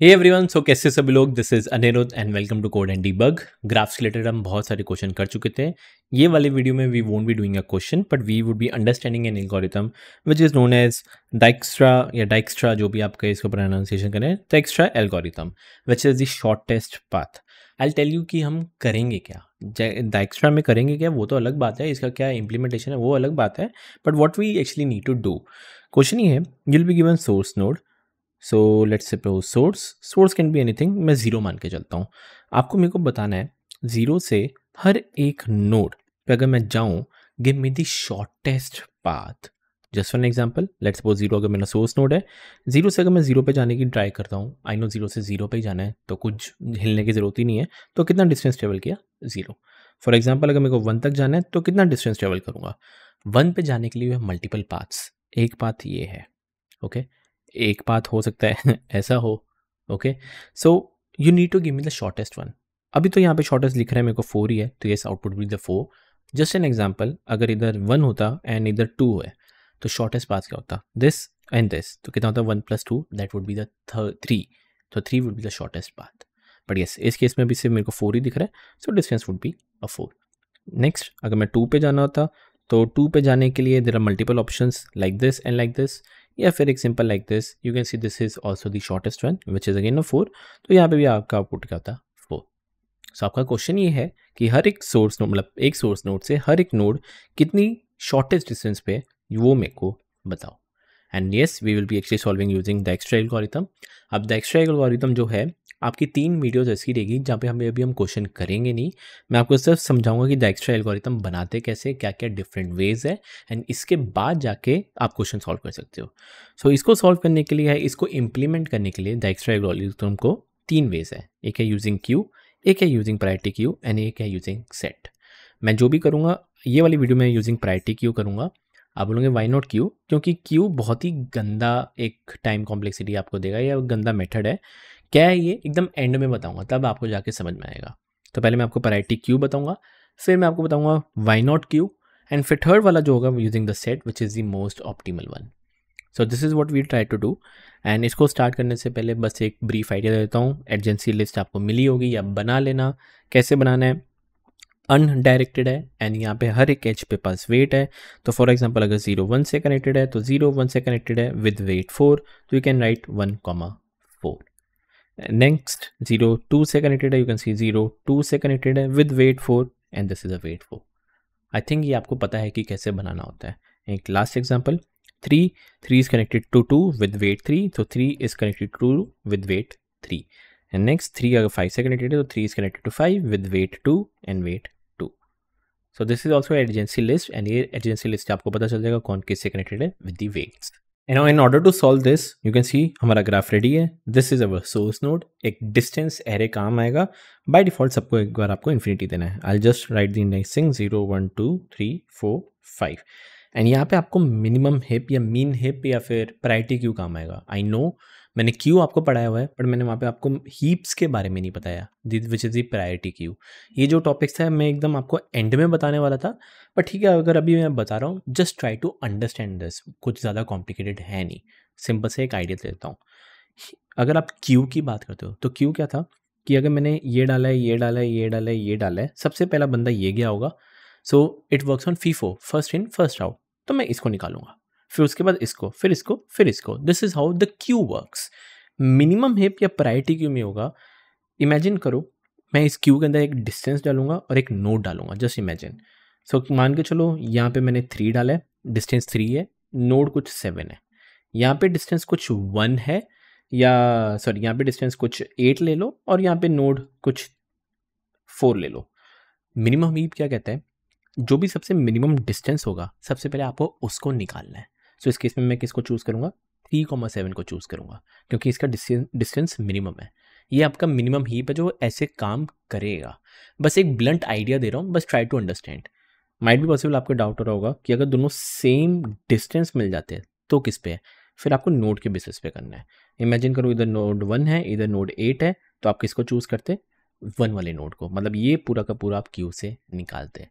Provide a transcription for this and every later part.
Hey everyone, सो कैसे सभी लोग। This is Anirudh and welcome to code and debug. Graphs के रिलेटेड हम बहुत सारे क्वेश्चन कर चुके थे। ये वाले वीडियो में we won't be doing a question but we would be understanding an algorithm which is known as Dijkstra या डाइक्स्ट्रा, जो भी आपका इसको प्रोनाउंसिएशन करें, Dijkstra algorithm which is the shortest path. I tell you कि हम करेंगे क्या डाइक्स्ट्रा में, करेंगे क्या वो तो अलग बात है, इसका क्या इम्प्लीमेंटेशन है वो अलग बात है, but what we actually need to do. Question ये है, you'll be given source node. So let's suppose source can be anything. मैं ज़ीरो मान के चलता हूँ। आपको मेरे को बताना है ज़ीरो से हर एक नोड पे अगर मैं जाऊँ, give me the shortest path. Just for an example, let's suppose zero अगर मेरा सोर्स नोड है, ज़ीरो से अगर मैं ज़ीरो पे जाने की ट्राई करता हूँ, आई नो ज़ीरो से ज़ीरो पे ही जाना है तो कुछ हिलने की ज़रूरत ही नहीं है, तो कितना डिस्टेंस ट्रेवल किया? ज़ीरो। फॉर एग्जाम्पल, अगर मेरे को वन तक जाना है तो कितना डिस्टेंस ट्रेवल करूँगा? वन पे जाने के लिए मल्टीपल पाथ्स। एक पाथ ये है, ओके एक पाथ हो सकता है ऐसा हो, okay. So you need to give me the shortest one. अभी तो यहाँ पे शॉर्टेस्ट लिख रहा है मेरे को 4 ही है, तो yes output will the 4। Just an example, अगर इधर 1 होता एंड इधर 2 है तो शॉर्टेस्ट पाथ क्या होता? दिस एंड दिस, तो कितना होता? 1 + 2, दैट वुड बी द 3। तो 3 would be the shortest path. But yes, इस केस में भी सिर्फ मेरे को 4 ही दिख रहा है, so distance would be a 4। Next, अगर मैं 2 पे जाना होता तो 2 पे जाने के लिए there are multiple options like this and like this, या फिर एक simple like this. You can see this is also the shortest one which is again a 4। तो यहाँ पे भी आपका आउटपुट क्या होता? 4। सो आपका क्वेश्चन ये है कि हर एक सोर्स नोड, मतलब एक सोर्स नोड से हर एक नोड कितनी शॉर्टेस्ट डिस्टेंस पे, वो मेरे को बताओ। And yes, we will be actually solving using Dijkstra algorithm. अब डाइक्स्ट्रा एल्गोरिथम जो है, आपकी 3 वीडियोस ऐसी रहेगी जहाँ पे हम क्वेश्चन करेंगे नहीं। मैं आपको सिर्फ समझाऊंगा कि डाइक्स्ट्रा एल्गोरिथम बनाते कैसे, क्या क्या डिफरेंट वेज है, एंड इसके बाद जाके आप क्वेश्चन सॉल्व कर सकते हो। सो इसको सॉल्व करने के लिए है, इसको इम्प्लीमेंट करने के लिए डाइक्स्ट्रा एल्गोरिथम को 3 वेज है। एक है यूजिंग क्यू, एक है यूजिंग प्रायोरिटी क्यू, एंड एक है यूजिंग सेट। मैं जो भी करूँगा, ये वाली वीडियो में यूजिंग प्रायोरिटी क्यू करूँगा। आप बोलोगे वाई नॉट क्यू? क्योंकि क्यू बहुत ही गंदा एक टाइम कॉम्प्लेक्सिटी आपको देगा, या गंदा मेथड है। क्या है ये, एकदम एंड में बताऊंगा, तब आपको जाके समझ में आएगा। तो पहले मैं आपको प्रायोरिटी क्यू बताऊंगा, फिर मैं आपको बताऊंगा वाई नॉट क्यू, एंड फिर थर्ड वाला जो होगा using the set which is the most optimal one. So this is what we try to do. And इसको स्टार्ट करने से पहले बस एक ब्रीफ आइडिया देता हूँ। एडजेंसी लिस्ट आपको मिली होगी, या बना लेना। कैसे बनाना है? अनडायरेक्टेड है, एंड यहाँ पे हर एक एज पे पास वेट है। तो फॉर एग्जांपल, अगर 0 1 से कनेक्टेड है तो 0 1 से कनेक्टेड है विद वेट 4, तो यू कैन राइट 1,4। नेक्स्ट 0 2 से कनेक्टेड है, यू कैन सी 0 2 से कनेक्टेड है with weight 4, and this is a weight 4। I think ये आपको पता है कि कैसे बनाना होता है। एक last example, 3 3 is connected to 2 with weight 3, तो 3 is connected to with weight 3। And next 3 अगर 5 से कनेक्टेड है तो 3 is connected to 5 with weight 2 and weight 2। So this is also adjacency list, and ये एडजेंसी लिस्ट आपको पता चल जाएगा कौन किससे कनेक्टेड है with the weights. And in order to solve this, you can सी हमारा ग्राफ रेडी है। This is our source node. एक डिस्टेंस एरे काम आएगा। बाय डिफॉल्ट सबको एक बार आपको इन्फिनिटी देना है। I just right the indexing 0 1 2 3 4 5, and यहाँ पे आपको मिनिमम हिप या मीन हिप या फिर प्रायोरिटी क्यू काम आएगा। आई नो मैंने क्यू आपको पढ़ाया हुआ है, बट मैंने वहाँ पे आपको हीप्स के बारे में नहीं बताया, which is the priority queue. ये जो टॉपिक्स है मैं एकदम आपको एंड में बताने वाला था, पर ठीक है, अगर अभी मैं बता रहा हूँ, just try to understand this. कुछ ज़्यादा कॉम्प्लिकेटेड है नहीं, सिंपल से एक आइडिया देता हूँ। अगर आप क्यू की बात करते हो तो क्यू क्या था कि अगर मैंने ये डाला है, ये डाला है, ये डाला है, ये डाला है, सबसे पहला बंदा ये गया होगा। So it works on FIFO, first in first out, तो मैं इसको निकालूंगा, फिर उसके बाद इसको, फिर इसको, फिर इसको। This is how the Q works. Minimum hip या प्रायोरिटी क्यू में होगा, इमेजिन करो मैं इस क्यू के अंदर एक डिस्टेंस डालूंगा और एक नोड डालूंगा। Just imagine. सो मान के चलो यहाँ पे मैंने 3 डाला है, डिस्टेंस 3 है, नोड कुछ 7 है। यहाँ पे डिस्टेंस कुछ 1 है, या सॉरी यहाँ पे डिस्टेंस कुछ 8 ले लो, और यहाँ पे नोड कुछ 4 ले लो। मिनिमम हीप क्या कहता है? जो भी सबसे मिनिमम डिस्टेंस होगा, सबसे पहले आपको उसको निकालना है। सो इस केस में मैं किसको चूज़ करूँगा? 3,7 को चूज़ करूँगा, क्योंकि इसका डिस्टेंस मिनिमम है। ये आपका मिनिमम हीप है जो ऐसे काम करेगा। बस एक ब्लंट आइडिया दे रहा हूँ, बस ट्राई टू अंडरस्टैंड। माइट भी पॉसिबल आपको डाउट हो रहा होगा कि अगर दोनों सेम डिस्टेंस मिल जाते हैं तो किस पे है? फिर आपको नोड के बेसिस पे करना है। इमेजिन करो इधर नोड 1 है, इधर नोड 8 है, तो आप किसको चूज़ करते? 1 वाले नोड को। मतलब ये पूरा का पूरा आप क्यू से निकालते हैं।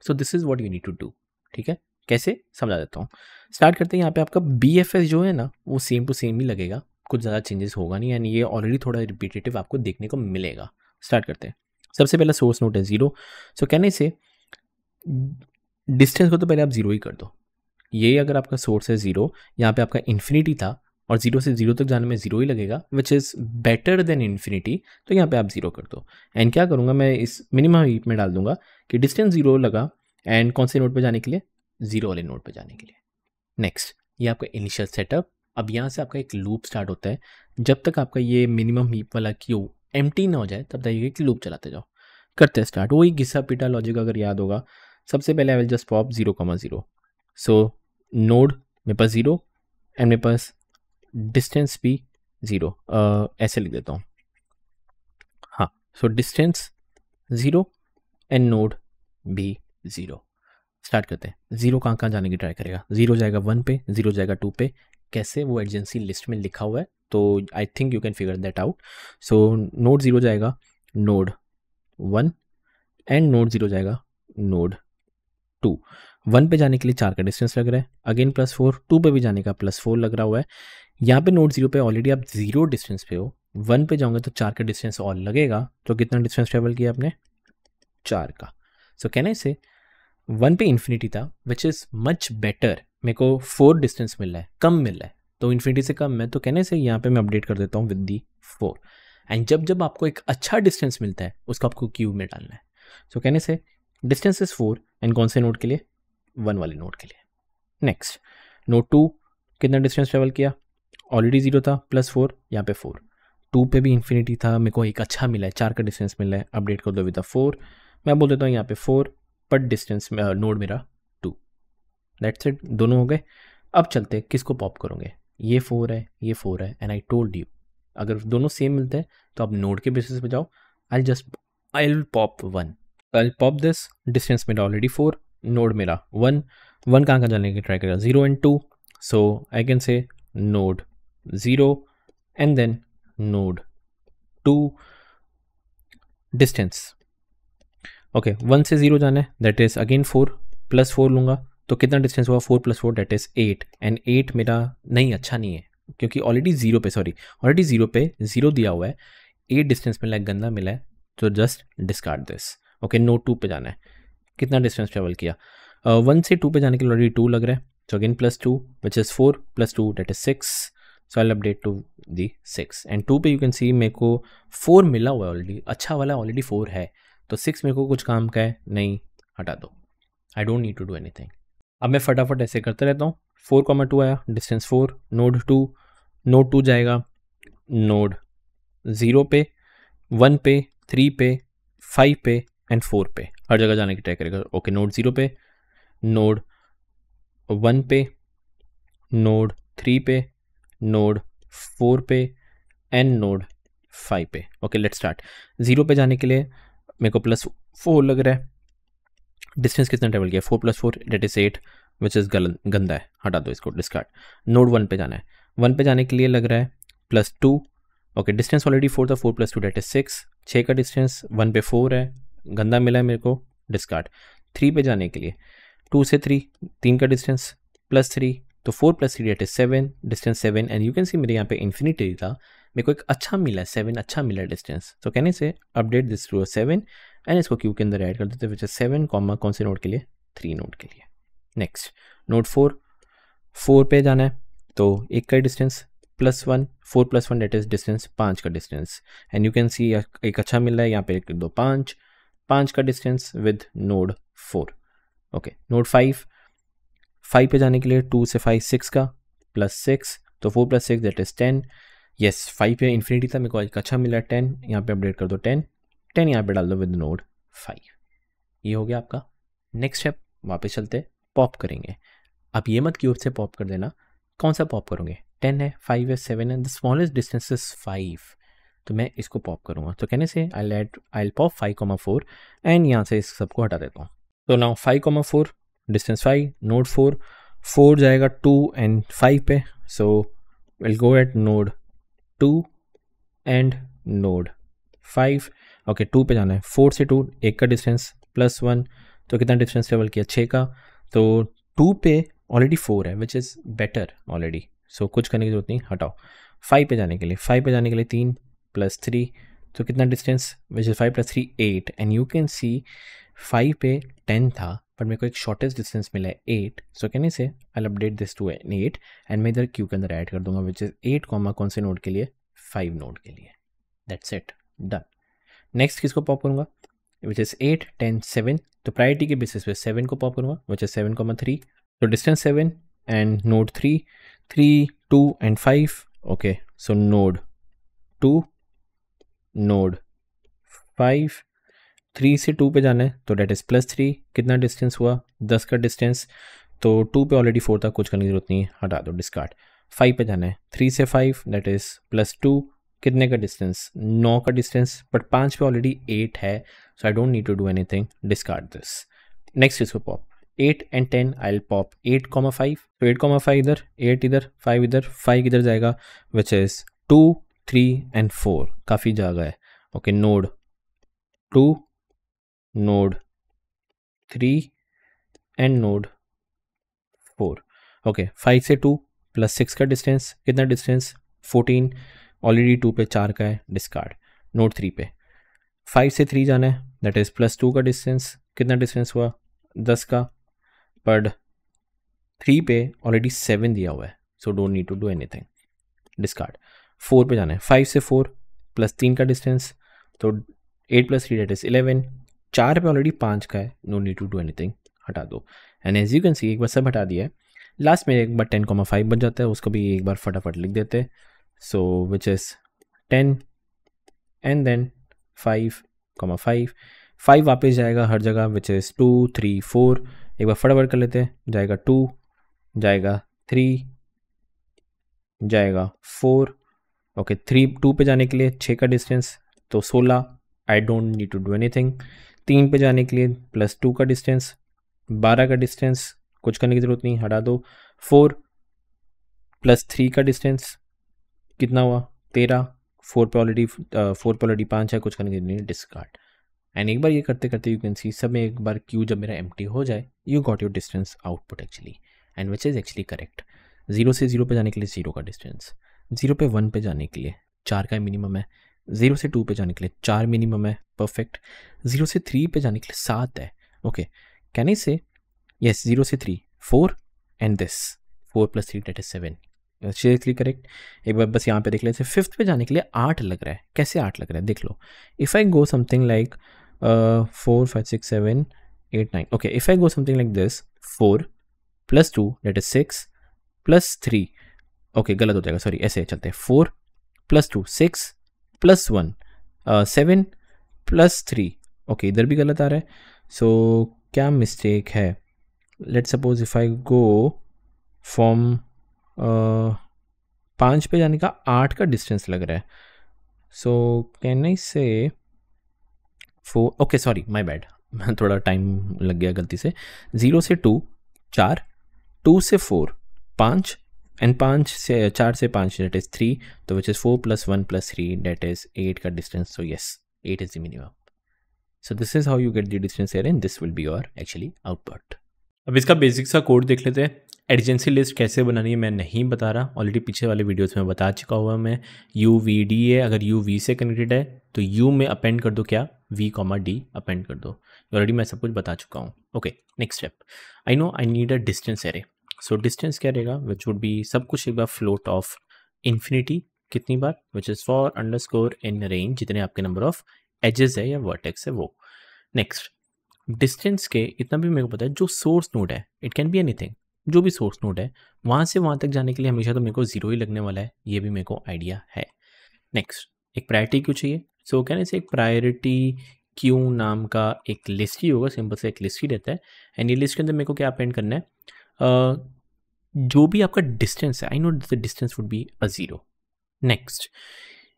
So this is what you need to do. ठीक है, कैसे समझा देता हूँ। स्टार्ट करते हैं। यहाँ पे आपका BFS जो है ना, वो सेम टू सेम ही लगेगा। कुछ ज़्यादा चेंजेस होगा नहीं, एंड ये ऑलरेडी थोड़ा रिपीटेटिव आपको देखने को मिलेगा। स्टार्ट करते हैं। सबसे पहला सोर्स नोड है 0। सो कहने से डिस्टेंस को तो पहले आप 0 ही कर दो। ये अगर आपका सोर्स है 0, यहाँ पे आपका इन्फिनिटी था और 0 से 0 तक जाने में 0 ही लगेगा, which is better than infinity, तो यहाँ पे आप 0 कर दो। एंड क्या करूँगा मैं, इस मिनिमम हीप में डाल दूंगा कि डिस्टेंस 0 लगा, एंड कौन से नोड पे जाने के लिए, 0 वाले नोड पे जाने के लिए। नेक्स्ट, ये आपका इनिशियल सेटअप। अब यहाँ से आपका एक लूप स्टार्ट होता है। जब तक आपका ये मिनिमम हीप वाला क्यू एम्प्टी ना हो जाए तब तक एक लूप चलाते जाओ। करते हैं स्टार्ट। वही घिसा पिटा लॉजिक अगर याद होगा। सबसे पहले I will just pop 0,0। So node मेरे पास 0 एंड मेरे पास डिस्टेंस भी 0, ऐसे लिख देता हूँ। हाँ, सो डिस्टेंस 0 एंड नोड भी 0। स्टार्ट करते हैं। 0 कहाँ जाने की ट्राई करेगा, 0 जाएगा 1 पे, 0 जाएगा 2 पे। कैसे, वो एडजेंसी लिस्ट में लिखा हुआ है, तो I think you can figure that out. So node 0 जाएगा नोड 1 एंड नोड 0 जाएगा नोड 2। 1 पे जाने के लिए 4 का डिस्टेंस लग रहा है, अगेन +4। 2 पे भी जाने का +4 लग रहा हुआ है। यहाँ पे नोड 0 पे ऑलरेडी आप 0 डिस्टेंस पे हो, 1 पे जाओगे तो 4 का डिस्टेंस और लगेगा। तो कितना डिस्टेंस ट्रेवल किया आपने, 4 का। सो कहने से 1 पे इन्फिनिटी था, विच इज़ मच बेटर। मेरे को 4 डिस्टेंस मिल रहा है, कम मिल रहा है, तो इन्फिनिटी से कम है, तो कहने से यहाँ पे मैं अपडेट कर देता हूँ विद दी 4। एंड जब आपको एक अच्छा डिस्टेंस मिलता है उसको आपको क्यूब में डालना है। सो कहने से डिस्टेंस इज 4, एंड कौन से नोड के लिए, 1 वाले नोड के लिए। नेक्स्ट, नोड 2 कितना डिस्टेंस ट्रेवल किया, ऑलरेडी 0 था, +4, यहाँ पे 4। 2 पे भी इन्फिनिटी था, मेरे को एक अच्छा मिला है, 4 का डिस्टेंस मिला है, अपडेट कर दो विद 4। मैं बोल देता हूँ यहाँ पे 4, पर डिस्टेंस नोड मेरा 2। दैट्स इट, दोनों हो गए। अब चलते किसको पॉप करोगे, ये 4 है, ये 4 है, एंड आई टोल्ड यू अगर दोनों सेम मिलते हैं तो आप नोड के बेसिस पे जाओ। I will pop 1, I pop this. Distance मेरा ऑलरेडी 4, नोड मेरा 1 कहाँ जाने की ट्राई करेगा, 0 and 2। So I can say node 0 and then node 2 distance. Okay, 1 से 0 जाना है, दैट इज अगेन 4, +4 लूँगा तो कितना डिस्टेंस हुआ, 4 + 4 दैट इज 8। एंड 8 मेरा नहीं अच्छा नहीं है, क्योंकि ऑलरेडी 0 पे 0 दिया हुआ है, 8 डिस्टेंस मिला है, गंदा मिला है, तो just discard this. Okay, node 2 पे जाना है। कितना डिस्टेंस ट्रेवल किया, 1 से 2 पे जाने के लिए ऑलरेडी 2 लग रहा है, तो again +2 which is 4 + 2 that is 6। So I update to the 6। And 2 पे यू कैन सी मेरे को 4 मिला हुआ है ऑलरेडी, अच्छा वाला ऑलरेडी 4 है, तो 6 मेरे को कुछ काम का है नहीं, हटा दो। I don't need to do anything. अब मैं फटाफट ऐसे करते रहता हूँ। 4,2 आया, डिस्टेंस 4, नोड 2 जाएगा नोड 0 पे, 1 पे, 3 पे, 5 पे एंड 4 पे, हर जगह जाने की ट्राई करेगा। ओके, नोड 0 पे, नोड 1 पे, नोड 3 पे, नोड 4 पे एंड नोड 5 पे। Okay, let's start. 0 पे जाने के लिए मेरे को +4 लग रहा है, डिस्टेंस कितना ट्रेवल किया, 4 + 4 दैट इज 8, विच इज़ गंदा है, हटा दो इसको, डिस्कार्ड। नोड 1 पे जाना है, 1 पे जाने के लिए लग रहा है +2। ओके, डिस्टेंस ऑलरेडी 4 था, 4 + 2 दैट इज 6, 6 का डिस्टेंस, 1 पे 4 है, गंदा मिला है मेरे को, डिस्कार्ड। 3 पे जाने के लिए 2 से 3 का डिस्टेंस, +3, तो 4 + 3 that is 7, distance 7। And you can सी मेरे यहाँ पे इन्फिनिटी था, मेरे को एक अच्छा मिला है 7, अच्छा मिला है डिस्टेंस, तो कहने से अपडेट दिस टू 7 एंड इसको क्यू के अंदर ऐड कर देते, विच इज 7, कौन से नोड के लिए, 3 नोड के लिए। नेक्स्ट, नोड 4 पे जाना है, तो एक का डिस्टेंस, +1, 4 + 1 दैट इज डिस्टेंस, 5 का distance. And you can see एक अच्छा मिल रहा है यहाँ पे, 1 2 5 का distance with node 4। Okay, node 5 पे जाने के लिए 2 से 5 6 का, +6, तो 4 + 6 दैट इज 10। यस, 5 पे इन्फिनिटी था, मेरे को एक अच्छा मिला 10, यहाँ पे अपडेट कर दो 10 यहाँ पे डाल दो विद नोड 5। ये हो गया आपका। नेक्स्ट स्टेप, वापस चलते पॉप करेंगे। अब ये मत क्यूब से पॉप कर देना, कौन सा पॉप करोगे, 10 है, 5 है, 7 है, द स्मॉलेस्ट डिस्टेंस इज 5, तो मैं इसको पॉप करूँगा। तो कहने से आई पॉप 5,4 एंड यहाँ से इस सबको हटा देता हूँ। तो नाउ 5,4 डिस्टेंस 5, नोड 4 जाएगा 2 एंड 5 पे, so will go at node 2 and node 5। Okay, 2 पे जाना है, 4 से 2 एक का डिस्टेंस, +1, तो कितना डिस्टेंस ट्रेवल किया, 6 का, तो 2 पे ऑलरेडी 4 है, विच इज़ बेटर ऑलरेडी, सो कुछ करने की जरूरत नहीं, हटाओ। 5 पे जाने के लिए 3 + 3, तो कितना distance, which is 5 + 3 8, and you can सी 5 पे 10 था पर मेरे को एक शॉर्टेस्ट डिस्टेंस मिला है 8, सो can I say I update this to 8, and मैं इधर क्यू के अंदर ऐड कर दूंगा विच इज 8 कॉमा कौन से नोड के लिए, 5 नोड के लिए। That's it, done. नेक्स्ट किसको पॉप करूंगा, विच इज 8 10 7, तो प्रायोरिटी के बेसिस पे 7 को पॉप करूंगा विच इज 7,3, तो distance 7 and node 3 3 2 and 5, okay, so node 2 node 5, 3 से 2 पे जाना है तो डेट इज +3, कितना डिस्टेंस हुआ 10 का डिस्टेंस, तो 2 पे ऑलरेडी 4 था, कुछ करने की जरूरत नहीं है, हटा दो, डिस्कार्ड। 5 पे जाना है 3 से 5 दैट इज +2, कितने का डिस्टेंस 9 का डिस्टेंस, बट 5 पे ऑलरेडी 8 है, so I don't need to do anything, discard this. Next इसको pop 8 and 10, I will pop 8,5, तो 8,5 इधर, 8 इधर, 5 इधर, 5 इधर जाएगा विच इज 2 3 एंड 4, काफ़ी जगह है, okay, node 2 node 3 and node 4, okay, 5 से 2 + 6 का डिस्टेंस, कितना डिस्टेंस 14, ऑलरेडी 2 पे 4 का है, डिस्कार्ड। नोड 3 पे 5 से 3 जाना है दैट इज +2 का डिस्टेंस, कितना डिस्टेंस हुआ 10 का, पर 3 पे ऑलरेडी 7 दिया हुआ है, so don't need to do anything, discard. 4 पे जाना है 5 से 4 + 3 का डिस्टेंस, तो 8 + 3 दैट इज 11, 4 पे ऑलरेडी 5 का है, no need to do anything, हटा दो। And as you can see एक बार सब हटा दिया है, लास्ट में एक बार 10,5 बच जाता है, उसको भी एक बार फटाफट लिख देते हैं, सो विच इज़ 10 एंड देन 5,5, 5 वापस जाएगा हर जगह विच इज़ 2 3 4, एक बार फटाफट कर लेते हैं, जाएगा 2, जाएगा 3, जाएगा 4, ओके, 2 पे जाने के लिए 6 का डिस्टेंस, तो 16, I don't need to do anything. 3 पे जाने के लिए +2 का डिस्टेंस, 12 का डिस्टेंस, कुछ करने की ज़रूरत नहीं, हटा दो। 4 + 3 का डिस्टेंस कितना हुआ 13, 4 पे ऑलरेडी 5 है, कुछ करने की नहीं, डिस्कार्ड। एंड एक बार ये करते करते यू कैन सी सब में एक बार क्यू जब मेरा एम्प्टी हो जाए, you got your distance output actually, and which is actually correct. 0 से 0 पे जाने के लिए 0 का डिस्टेंस, 0 पे 1 पे जाने के लिए 4 का मिनिमम है, 0 से 2 पे जाने के लिए 4 मिनिमम है, परफेक्ट। 0 से 3 पे जाने के लिए 7 है, ओके, कैन आई से यस 0 से 3 4 and this 4 + 3 that is 7, actually correct. एक बार बस यहाँ पे देख लेते हैं, 5th पे जाने के लिए 8 लग रहा है, कैसे 8 लग रहा है देख लो, if I go something like 4 5 6 7 8 9, okay, if I go something like this 4 + 2 that is 6 + 3, okay, गलत हो जाएगा, सॉरी, ऐसे चलते हैं, 4 + 2 6 + 1 7 + 3, ओके, इधर भी गलत आ रहा है, सो क्या मिस्टेक है, let suppose if I go from 5 पे जाने का 8 का डिस्टेंस लग रहा है, सो कैन आई से 4, ओके, सॉरी, माय बैड, थोड़ा टाइम लग गया गलती से, 0 से 2 4, 2 से 4 5, एंड 5 से 4 से 5 डेट इज 3, तो विच इज 4 + 1 + 3 डेट इज 8 का distance, so yes 8 is the minimum. So this is how you get the distance air, and this will be your actually output. अब इसका बेसिक सा कोड देख लेते हैं। एडजेंसी लिस्ट कैसे बनानी है मैं नहीं बता रहा, ऑलरेडी पीछे वाले वीडियोस में बता चुका हुआ मैं। UVD है, अगर UV से कनेक्टेड है तो U में अपेंड कर दो क्या, V, D अपेंड कर दो, ऑलरेडी मैं सब कुछ बता चुका हूँ। Okay, next step, I know I need a distance array, so distance क्या रहेगा, विच वुड बी सब कुछ एक बार फ्लोट ऑफ इन्फिनिटी, कितनी बार, which is for underscore in range, जितने आपके नंबर ऑफ एजेस है या वर्टेक्स है वो। नेक्स्ट डिस्टेंस के इतना भी मेरे को पता है, जो सोर्स नोड है, इट कैन बी एनीथिंग, जो भी सोर्स नोड है वहाँ से वहाँ तक जाने के लिए हमेशा तो मेरे को 0 ही लगने वाला है, ये भी मेरे को आइडिया है। नेक्स्ट एक प्रायोरिटी क्यू चाहिए, सो कहने से एक प्रायोरिटी क्यू नाम का एक लिस्ट ही होगा, सिंपल से एक लिस्ट ही रहता है, एंड ये लिस्ट के अंदर मेरे को क्या अपेंड करना है, जो भी आपका डिस्टेंस है, I know the distance would be a 0। Next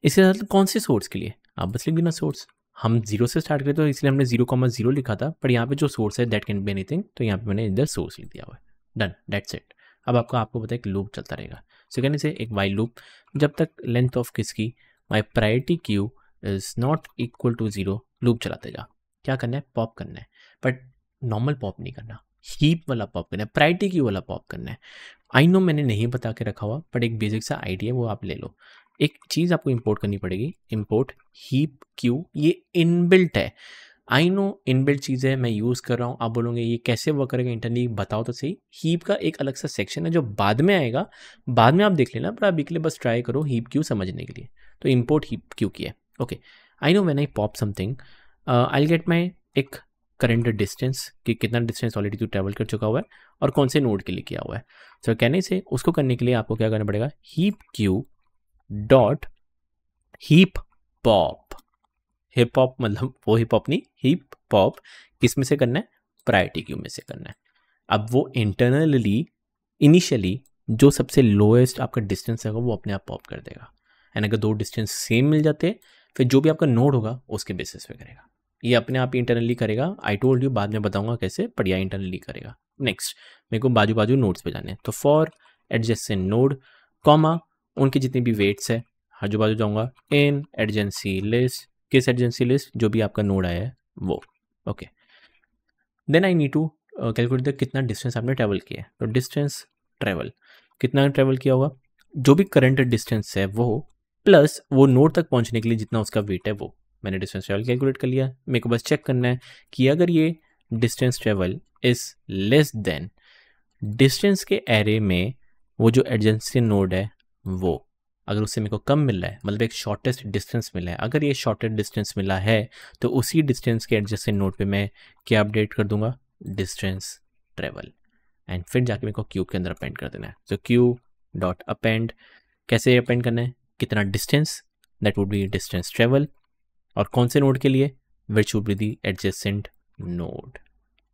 इसके साथ कौन से सोर्स के लिए, आप बस लिख देना सोर्स, हम 0 से स्टार्ट करें तो इसलिए हमने 0,0 लिखा था, पर यहाँ पे जो सोर्स है दैट कैन बी एनीथिंग, तो यहाँ पे मैंने इधर सोर्स लिख दिया हुआ है, डन, दैट्स इट। अब आपको पता है कि लूप चलता रहेगा, सो कहने से एक वाइल लूप, जब तक लेंथ ऑफ किसकी my priority queue is not equal to 0, loop चलाते जा। क्या करना है, पॉप करना है, बट नॉर्मल पॉप नहीं करना, हीप वाला पॉप करना है, प्रायोरिटी क्यू वाला पॉप करना है। आई नो मैंने नहीं बता के रखा हुआ, बट एक बेसिक सा आइडिया वो आप ले लो। एक चीज़ आपको इंपोर्ट करनी पड़ेगी, इंपोर्ट हीप क्यू, ये इनबिल्ट है। आई नो इनबिल्ट चीज़ है, मैं यूज़ कर रहा हूँ। आप बोलोगे ये कैसे वर्क करेगा इंटरनली, बताओ तो सही। हीप का एक अलग सा सेक्शन है जो बाद में आएगा, बाद में आप देख लेना, पर अभी के लिए बस ट्राई करो हीप क्यू समझने के लिए। तो इंपोर्ट हीप क्यू की है। Okay, I know when I pop something I get my एक करंट डिस्टेंस कि कितना डिस्टेंस ऑलरेडी तू ट्रैवल कर चुका हुआ है और कौन से नोड के लिए किया हुआ है। सो कहने से उसको करने के लिए आपको क्या करना पड़ेगा, heap Q dot heap pop. Hip hop मतलब वो हिप हॉप नहीं, हीप पॉप किस में से करना है, प्रायोरिटी क्यू में से करना है। अब वो इंटरनली इनिशियली जो सबसे लोएस्ट आपका डिस्टेंस है वो अपने आप पॉप कर देगा। एंड अगर दो डिस्टेंस सेम मिल जाते फिर जो भी आपका नोड होगा उसके बेसिस पे करेगा, ये अपने आप इंटरनली करेगा। आई टोल्ड यू, बाद में बताऊंगा कैसे, बढ़िया इंटरनली करेगा। नेक्स्ट मेरे को बाजू बाजू नोड्स पे जाने हैं, तो फॉर एडजेसेंट नोड कॉमा उनकी जितनी भी वेट्स है आजू बाजू जाऊंगा इन एडजेंसी लिस्ट, किस एडजेंसी लिस्ट, जो भी आपका नोड आया है वो। Okay, then I need to calculate the कितना डिस्टेंस आपने ट्रैवल किया है। तो डिस्टेंस ट्रैवल कितना ट्रैवल किया होगा, जो भी करंट डिस्टेंस है वो प्लस वो नोड तक पहुंचने के लिए जितना उसका वेट है वो। मैंने डिस्टेंस ट्रैवल कैलकुलेट कर लिया। मेरे को बस चेक करना है कि अगर ये distance travel is less than distance के एरे में वो जो एडजेंसी नोड है वो, अगर उससे मेरे को कम मिल रहा है, मतलब एक शॉर्टेस्ट डिस्टेंस मिला है, अगर ये शॉर्टेस्ट डिस्टेंस मिला है तो उसी डिस्टेंस के एडजेसेंट नोड पे मैं क्या अपडेट कर दूंगा, डिस्टेंस ट्रेवल। एंड फिर जाके मेरे को क्यूब के अंदर अपेंड कर देना है। तो क्यू डॉट अपेंड, कैसे अपेंड करना है, कितना distance, that would be distance travel, और कौन से नोड के लिए, which would be the adjacent node.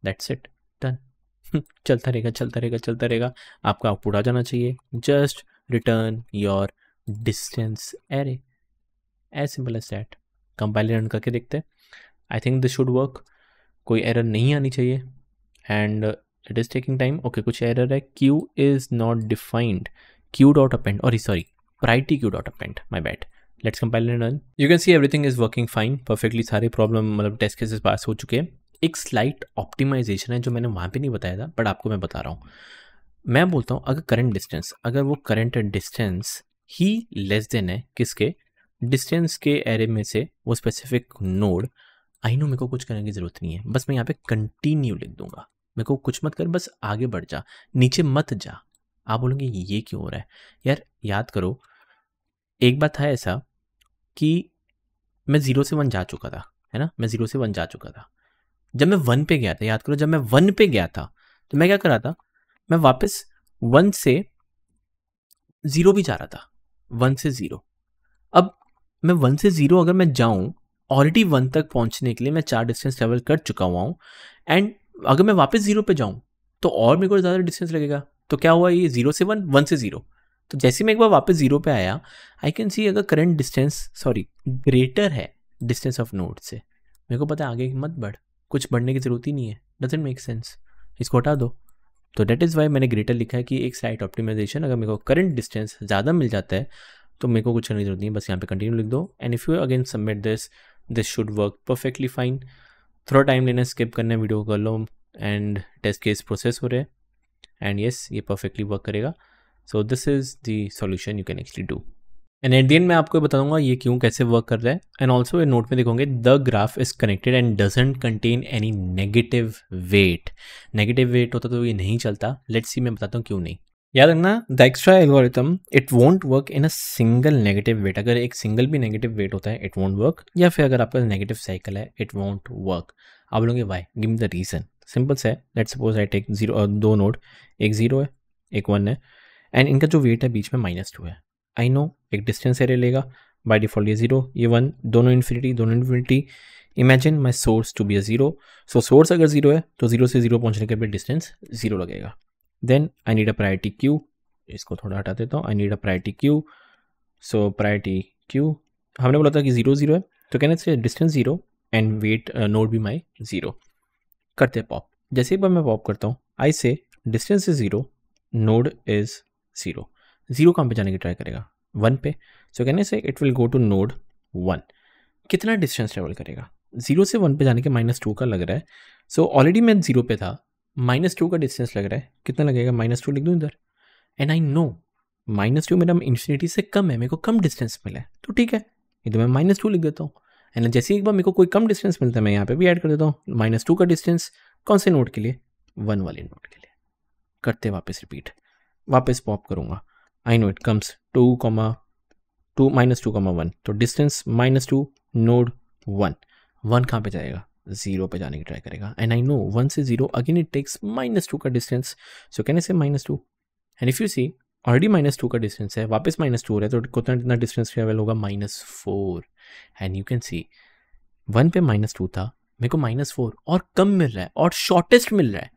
That's it, done. चलता रहेगा चलता रहेगा चलता रहेगा, आपका आउटपुट आ जाना चाहिए। Just return your distance array, as simple as that. Compiler run करके देखते हैं। I think this should work, कोई एरर नहीं आनी चाहिए। And it is taking time. Okay, कुछ एरर है, queue is not defined, queue dot append, और sorry priority queue dot append, my bad. Let's compile and run. You can see everything is working fine, perfectly सारे problem मतलब test cases पास हो चुके हैं। एक slight optimisation है जो मैंने वहाँ पे नहीं बताया था, बट आपको मैं बता रहा हूँ। मैं बोलता हूँ अगर करंट डिस्टेंस, अगर वो करंट डिस्टेंस ही लेस देन है किसके, डिस्टेंस के एरे में से वो स्पेसिफिक नोड। आई नो मेरे को कुछ करने की ज़रूरत नहीं है, बस मैं यहाँ पे कंटिन्यू लिख दूंगा। मेरे को कुछ मत कर, बस आगे बढ़ जा, नीचे मत जा। आप बोलोगे ये क्यों हो रहा है यार, याद करो एक बात था ऐसा कि मैं 0 से 1 जा चुका था, है ना, मैं 0 से 1 जा चुका था। जब मैं 1 पे गया था, याद करो जब मैं 1 पे गया था तो मैं क्या कर रहा था, मैं वापस 1 से 0 भी जा रहा था, 1 से 0। अब मैं 1 से 0 अगर मैं जाऊं, ऑलरेडी 1 तक पहुंचने के लिए मैं 4 डिस्टेंस ट्रेवल कर चुका हुआ हूं। एंड अगर मैं वापस 0 पे जाऊं तो और मेरे को ज़्यादा डिस्टेंस लगेगा। तो क्या हुआ, ये 0 से 1, 1 से 0। तो जैसे मैं एक बार वापस 0 पे आया, आई कैन सी अगर करंट डिस्टेंस सॉरी ग्रेटर है डिस्टेंस ऑफ नोड से, मेरे को पता है आगे मत बढ़, कुछ बढ़ने की जरूरत ही नहीं है, डजंट मेक सेंस, इसको हटा दो। तो डेट इज़ वाई मैंने ग्रेटर लिखा है कि एक साइट ऑप्टिमाइजेशन, अगर मेरे को करंट डिस्टेंस ज़्यादा मिल जाता है तो मेरे को कुछ करने की जरूरत नहीं है, बस यहाँ पे कंटिन्यू लिख दो। And if you again submit this should work perfectly fine. थोड़ा टाइम लेना, स्किप करना है, वीडियो कर लो, एंड टेस्ट केस प्रोसेस हो रहे हैं। एंड येस, ये परफेक्टली वर्क करेगा। सो this is the solution you can actually do. And at the end मैं आपको बताऊंगा ये क्यों कैसे वर्क कर रहा है। एंड ऑल्सो ये नोट में देखोगे the graph is connected and doesn't contain any negative weight. Negative weight होता तो ये नहीं चलता। लेट्स सी, मैं बताता हूँ क्यों नहीं। याद रखना, the extra algorithm it won't work in a single negative weight. अगर एक सिंगल भी नेगेटिव वेट होता है इट वोंट वर्क, या फिर अगर आपका नेगेटिव साइकिल है इट वोंट वर्क। आप बोलोगे why, give me the reason. Simple से, let's suppose I take 0, 2 node, एक 0 है एक 1 है, एंड इनका जो वेट है बीच में -2 है। आई नो एक डिस्टेंस एरे लेगा, बाय डिफॉल्ट ये 0 ये 1, दोनों infinity. Imagine my source to be a 0। So source अगर 0 है तो 0 से 0 पहुंचने के बाद डिस्टेंस 0 लगेगा। Then I need a priority queue, इसको थोड़ा हटा देता हूँ। I need a priority queue. So priority queue, हमने बोला था कि 0 0 है, तो कहने से डिस्टेंस 0 एंड वेट नोड भी माई 0। करते हैं पॉप। जैसे एक बार मैं पॉप करता हूँ, आई से डिस्टेंस इज 0, नोड इज 0। 0 कहाँ पे जाने की ट्राई करेगा, 1 पे। सो कहने से it will go to node 1। कितना डिस्टेंस ट्रेवल करेगा, 0 से 1 पे जाने के -2 का लग रहा है। सो ऑलरेडी मैं 0 पे था, -2 का डिस्टेंस लग रहा है, कितना लगेगा? -2 लिख दूँ इधर, एंड आई नो -2 मेरा इन्फिनिटी से कम है, मेरे को कम डिस्टेंस मिला है, तो ठीक है, इधर मैं -2 लिख देता हूँ। एंड जैसे ही एक बार मेरे को कोई कम डिस्टेंस मिलता है, मैं यहाँ पे भी ऐड कर देता हूँ -2 का डिस्टेंस, कौन से नोड के लिए? 1 वाले नोड के लिए। करते वापस रिपीट, वापस पॉप करूँगा, आई नो इट कम्स 2, -2, 1, तो डिस्टेंस -2 नोड 1, 1 कहाँ पे जाएगा? 0 पे जाने की ट्राई करेगा, एंड आई नो 1 से 0 अगेन इट टेक्स -2 का distance, so can I say -2, and if you see already -2 का डिस्टेंस है, वापस -2 हो रहा है, तो कितना डिस्टेंस ट्रेवल होगा? -4, एंड यू कैन सी 1 पे -2 था, मेरे को -4 और कम मिल रहा है और शॉर्टेस्ट मिल रहा है,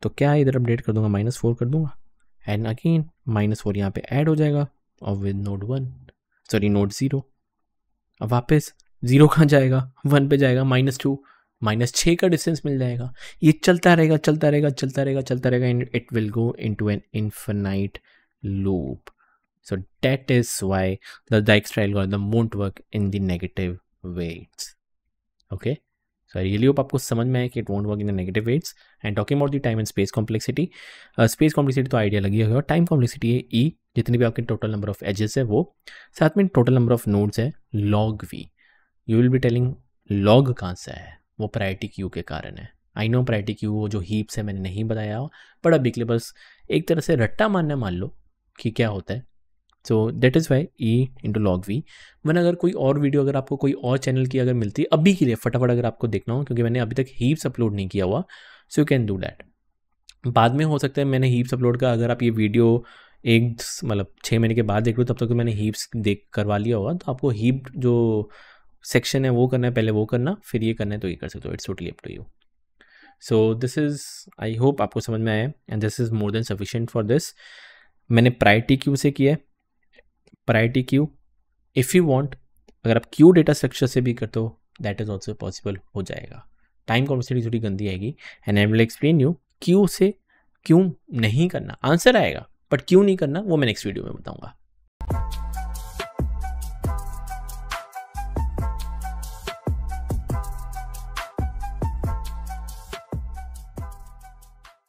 तो क्या इधर अपडेट कर दूंगा, -4 कर दूंगा, एंड अगेन -4 यहाँ पे ऐड हो जाएगा और विद नोड 1, सॉरी नोड 0, अब वापस 0 कहाँ जाएगा? 1 पे जाएगा, -2, -6 का डिस्टेंस मिल जाएगा, ये चलता रहेगा चलता रहेगा चलता रहेगा चलता रहेगा, and it will go into an infinite loop. So that is why the Dijkstra algorithm won't work in the negative weights. Okay, so I really hope आपको समझ में आए कि it won't work in the negative weights. And talking about the time and space complexity, space complexity तो idea लगी होगा, time complexity है E, जितने भी आपके टोटल नंबर ऑफ एजेस है वो, साथ में टोटल नंबर ऑफ नोड्स है log V. You will be telling log कहाँ से है? वो प्रायोरिटी क्यू के कारण है. आई नो प्रायोरिटी क्यू वो जो हीप्स है मैंने नहीं बताया, बट अभी के लिए बस एक तरह से रट्टा मानना मान लो कि क्या होता है. So that is why E into log V. मैंने अगर कोई और वीडियो अगर आपको कोई और चैनल की अगर मिलती है अभी के लिए फटाफट अगर आपको देखना हो, क्योंकि मैंने अभी तक हीप्स अपलोड नहीं किया हुआ, so you can do that. बाद में हो सकता है मैंने हीप्स अपलोड का, अगर आप ये वीडियो एक मतलब 6 महीने के बाद देख लो, तब तक तो मैंने हीप्स देख करवा लिया होगा, तो आपको हीप जो सेक्शन है वो करना है, पहले वो करना, फिर ये करना है तो ये कर सकते हो. It's totally up to you. So this is, I hope आपको समझ में आया, and this is more than sufficient for this. मैंने प्रायोरिटी क्यू से किया है, priority queue. If you want, अगर आप क्यू डेटा स्ट्रक्चर से भी करते हो, दैट इज ऑल्सो पॉसिबल हो जाएगा. टाइम कॉम्प्लेक्सिटी थोड़ी गंदी आएगी, and I will explain you Q से क्यों नहीं करना. आंसर आएगा बट क्यों नहीं करना वो मैं नेक्स्ट वीडियो में बताऊंगा.